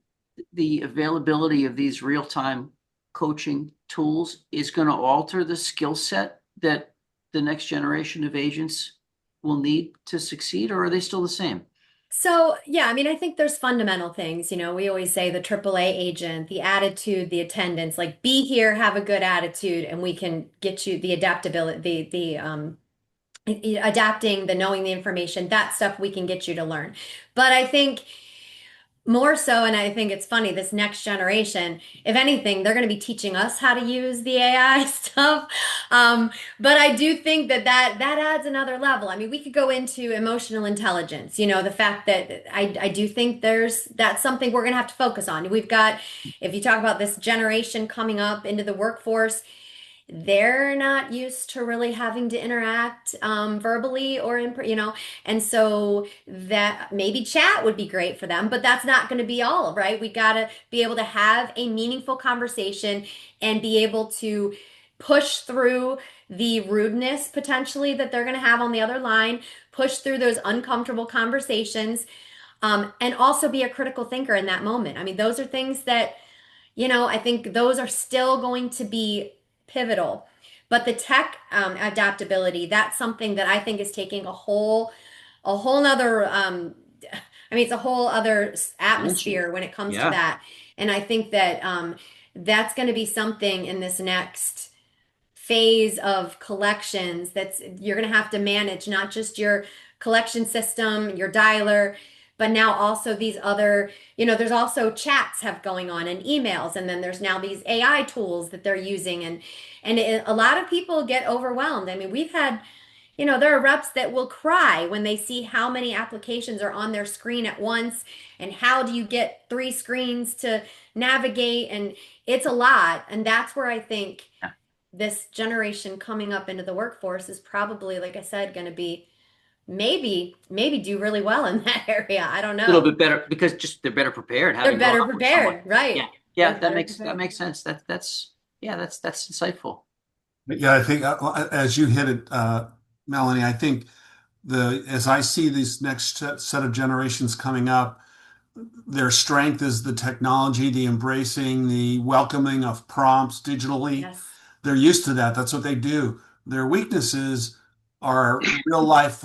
the availability of these real-time coaching tools is going to alter the skill set that the next generation of agents will need to succeed, or are they still the same?
So, yeah, I mean, I think there's fundamental things. We always say the AAA agent, the attitude, the attendance, like be here, have a good attitude, and we can get you the adaptability, the adapting, the knowing the information, that stuff we can get you to learn. But I think more so, and I think it's funny, this next generation, if anything, they're going to be teaching us how to use the AI stuff. But I do think that adds another level. I mean, we could go into emotional intelligence, the fact that I do think that's something we're going to have to focus on. We've got, if you talk about this generation coming up into the workforce, they're not used to really having to interact verbally or and so that maybe chat would be great for them, but that's not going to be all, right? We got to be able to have a meaningful conversation and be able to push through the rudeness potentially that they're going to have on the other line, push through those uncomfortable conversations, and also be a critical thinker in that moment. I mean, those are things that, I think those are still going to be pivotal. But the tech adaptability, that's something that I think is taking a whole nother, it's a whole other atmosphere when it comes to that. And I think that that's going to be something in this next phase of collections you're going to have to manage, not just your collection system, your dialer, but now also these other, there's also chats have going on and emails, and then there's now these AI tools that they're using, and a lot of people get overwhelmed. I mean, we've had, there are reps that will cry when they see how many applications are on their screen at once, and how do you get 3 screens to navigate, and it's a lot. And that's where I think this generation coming up into the workforce is probably, like I said, going to be maybe do really well in that area. I don't know.
A little bit better because just they're better prepared.
They're better prepared, right?
Yeah, that makes sense. That's insightful.
Yeah, I think as you hit it, Melanie, I think as I see these next set of generations coming up, their strength is the technology, the embracing, the welcoming of prompts digitally.
Yes.
They're used to that. That's what they do. Their weaknesses are real life.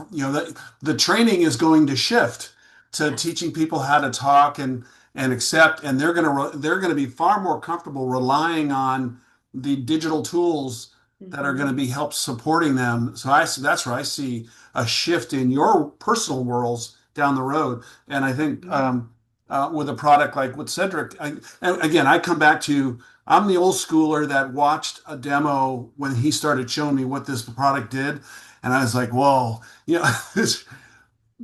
The training is going to shift to teaching people how to talk and accept, and they're going to be far more comfortable relying on the digital tools that are going to be help supporting them. So that's where I see a shift in your personal worlds down the road. And I think with a product like with Cedric, I come back to, I'm the old schooler that watched a demo when he started showing me what this product did. And I was like, whoa,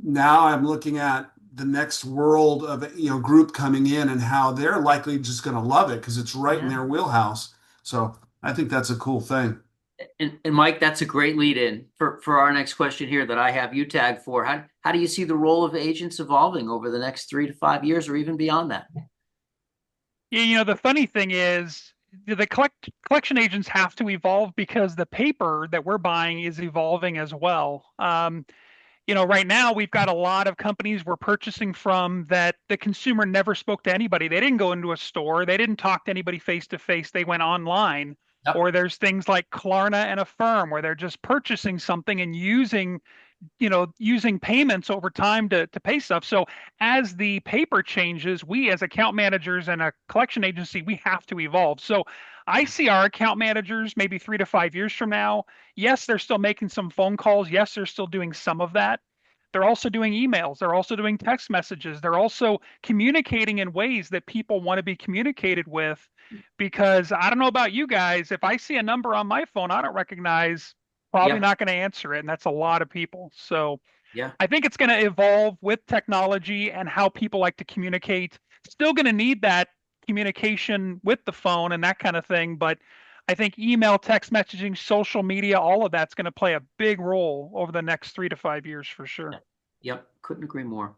now I'm looking at the next world of, group coming in and how they're likely just going to love it because it's right in their wheelhouse. So I think that's a cool thing.
And Mike, that's a great lead in for our next question here that I have you tagged for. How do you see the role of agents evolving over the next 3 to 5 years or even beyond that?
Yeah, the funny thing is the collection agents have to evolve because the paper that we're buying is evolving as well. Right now we've got a lot of companies we're purchasing from that the consumer never spoke to anybody. They didn't go into a store. They didn't talk to anybody face to face. They went online.
Yep.
Or there's things like Klarna and Affirm where they're just purchasing something and using payments over time to pay stuff. So as the paper changes, we as account managers and a collection agency, we have to evolve. So I see our account managers maybe 3 to 5 years from now. Yes, they're still making some phone calls. Yes, they're still doing some of that. They're also doing emails. They're also doing text messages. They're also communicating in ways that people want to be communicated with. Because I don't know about you guys, if I see a number on my phone I don't recognize, probably
Yeah.
not going to answer it. And that's a lot of people. So
Yeah.
I think it's going to evolve with technology and how people like to communicate. Still going to need that communication with the phone and that kind of thing. But I think email, text messaging, social media, all of that's going to play a big role over the next 3 to 5 years for sure.
Yep. Couldn't agree more.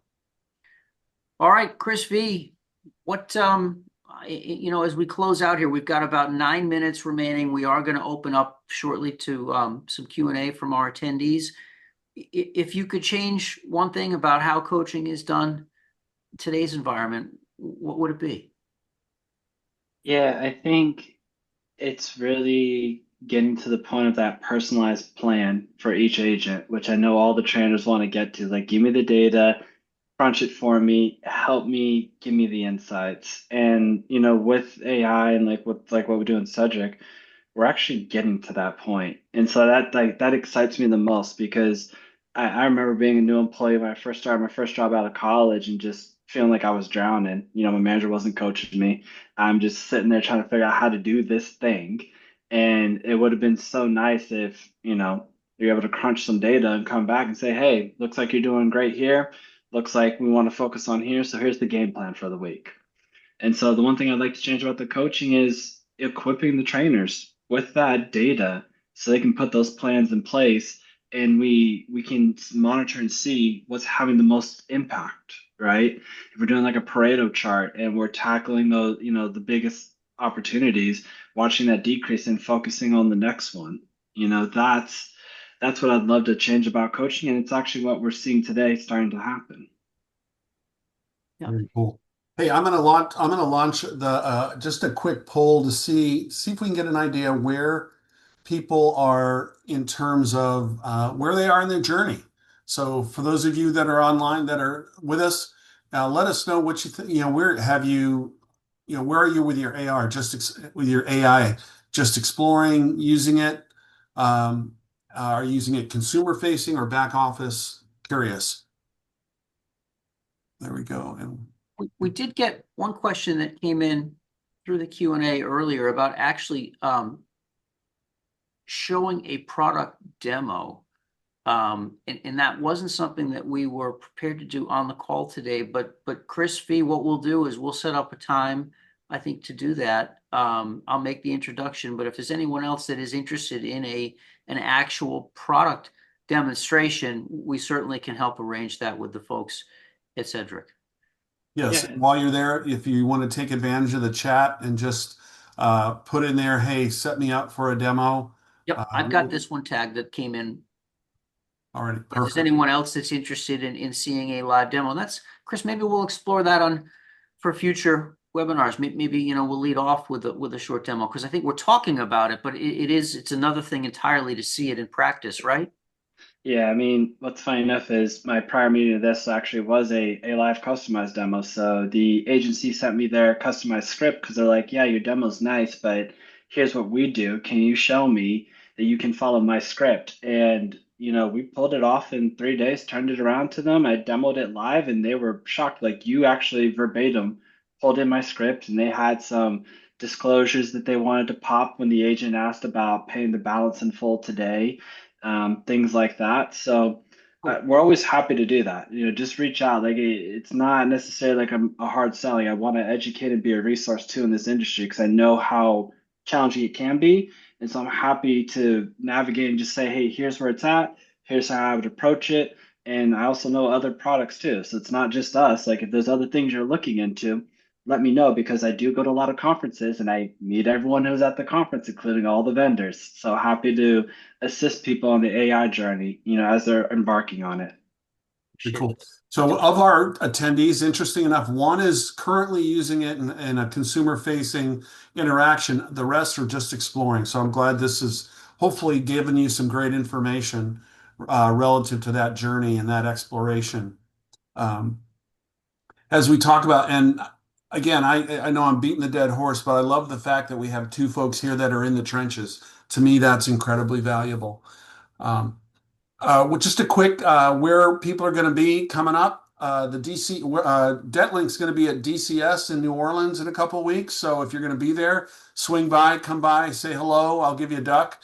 All right, Chris V, what as we close out here, we've got about 9 minutes remaining. We are going to open up shortly to some Q&A from our attendees. If you could change one thing about how coaching is done in today's environment, what would it be?
Yeah, I think it's really getting to the point of that personalized plan for each agent, which I know all the trainers want to get to. Like, give me the data, crunch it for me, help me, give me the insights. And, with AI and like what we do in Cedric, we're actually getting to that point. And so that excites me the most because I remember being a new employee when I first started my first job out of college and just feeling like I was drowning. My manager wasn't coaching me. I'm just sitting there trying to figure out how to do this thing. And it would have been so nice if, you're able to crunch some data and come back and say, hey, looks like you're doing great here. Looks like we want to focus on here. So here's the game plan for the week. And so the one thing I'd like to change about the coaching is equipping the trainers with that data so they can put those plans in place and we can monitor and see what's having the most impact, right? If we're doing like a Pareto chart and we're tackling those, the biggest opportunities, watching that decrease and focusing on the next one, that's what I'd love to change about coaching, and it's actually what we're seeing today starting to happen.
Yeah.
Very cool. Hey, I'm gonna launch the just a quick poll to see if we can get an idea where people are in terms of where they are in their journey. So for those of you that are online that are with us, let us know what you think. Where have you, where are you with your AR? With your AI, just exploring, using it. Are you using it consumer facing or back office? Curious. There we go. And
We did get one question that came in through the Q&A earlier about actually showing a product demo. And that wasn't something that we were prepared to do on the call today, but Chris V, what we'll do is we'll set up a time, I think, to do that. I'll make the introduction, but if there's anyone else that is interested in an actual product demonstration, we certainly can help arrange that with the folks at Cedric.
yes,
Yeah.
while you're there, if you want to take advantage of the chat and just put in there, hey, set me up for a demo.
Yep, I've got this one tagged that came in.
Already,
If there's
perfect.
anyone else that's interested in seeing a live demo, that's Chris. Maybe we'll explore that for future webinars. Maybe we'll lead off with a short demo because I think we're talking about it, but it's another thing entirely to see it in practice, right?
Yeah, I mean, what's funny enough is my prior meeting of this actually was a live customized demo. So the agency sent me their customized script because they're like, yeah, your demo's nice, but here's what we do. Can you show me that you can follow my script? And, we pulled it off in 3 days, turned it around to them. I demoed it live and they were shocked. Like, you actually verbatim pulled in my script, and they had some disclosures that they wanted to pop when the agent asked about paying the balance in full today, things like that. So
Cool.
we're always happy to do that. Just reach out. Like, it's not necessarily like a hard selling. I want to educate and be a resource too in this industry because I know how challenging it can be. And so I'm happy to navigate and just say, hey, here's where it's at. Here's how I would approach it. And I also know other products too. So it's not just us. Like if there's other things you're looking into, let me know because I do go to a lot of conferences and I meet everyone who's at the conference, including all the vendors. So happy to assist people on the AI journey, as they're embarking on it.
Pretty cool. So of our attendees, interesting enough, one is currently using it in a consumer-facing interaction. The rest are just exploring. So I'm glad this is hopefully giving you some great information relative to that journey and that exploration. As we talk about, and again, I know I'm beating the dead horse, but I love the fact that we have two folks here that are in the trenches. To me, that's incredibly valuable. Well, just a quick where people are going to be coming up. The DC DebtLink's going to be at DCS in New Orleans in a couple of weeks. So if you're going to be there, swing by, come by, say hello. I'll give you a duck.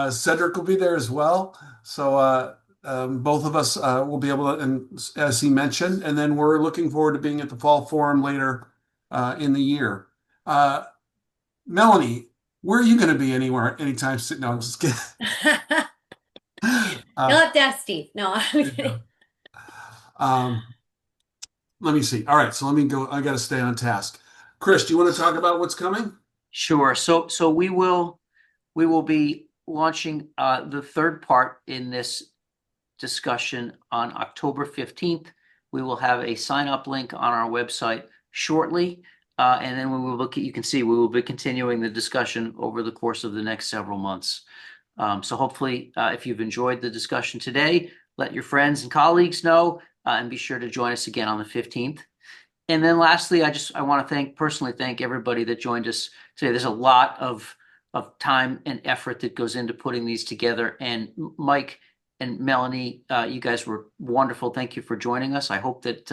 Cedric will be there as well. So both of us will be able to, and as he mentioned, and then we're looking forward to being at the Fall Forum later in the year. Melanie, where are you going to be anytime soon? No, I'm just kidding.
You'll have to ask Steve. No, I'm kidding.
Let me see. All right, so let me go. I got to stay on task. Chris, do you want to talk about what's coming?
Sure. So we will be launching the third part in this discussion on October 15th. We will have a sign up link on our website shortly. And then we will look at, you can see we will be continuing the discussion over the course of the next several months. So hopefully, if you've enjoyed the discussion today, let your friends and colleagues know, and be sure to join us again on the 15th. And then lastly, I want to personally thank everybody that joined us today. There's a lot of time and effort that goes into putting these together. And Mike and Melanie, you guys were wonderful. Thank you for joining us. I hope that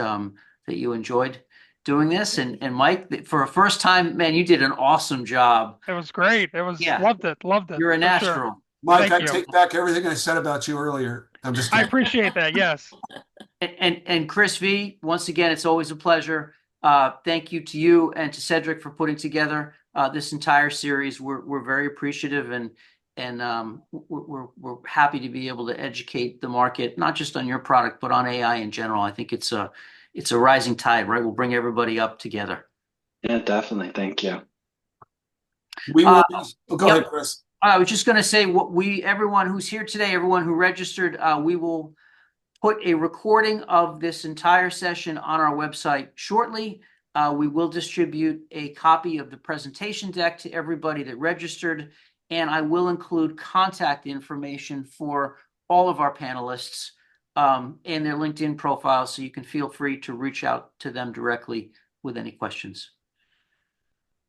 you enjoyed doing this. And Mike, for a first time, man, you did an awesome job.
It was great. Loved it.
You're a natural.
Sure.
Mike,
Thank
I
you.
take back everything I said about you earlier. I'm just
I
kidding.
appreciate that. Yes.
And Chris V, once again, it's always a pleasure. Thank you to you and to Cedric for putting together this entire series. We're very appreciative and we're happy to be able to educate the market, not just on your product, but on AI in general. I think it's a rising tide, right? We'll bring everybody up together.
Yeah, definitely. Thank you.
We will go ahead, Chris.
I was just going to say everyone who's here today, everyone who registered, we will put a recording of this entire session on our website shortly. We will distribute a copy of the presentation deck to everybody that registered, and I will include contact information for all of our panelists and their LinkedIn profiles, so you can feel free to reach out to them directly with any questions.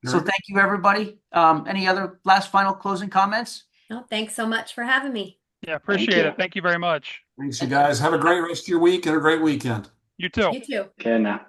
So thank you, everybody. Any other final closing comments?
No, thanks so much for having me.
Yeah, appreciate it. Thank you very much.
Thanks, you guys. Have a great rest of your week and a great weekend.
You too.
You too.
Okay, now.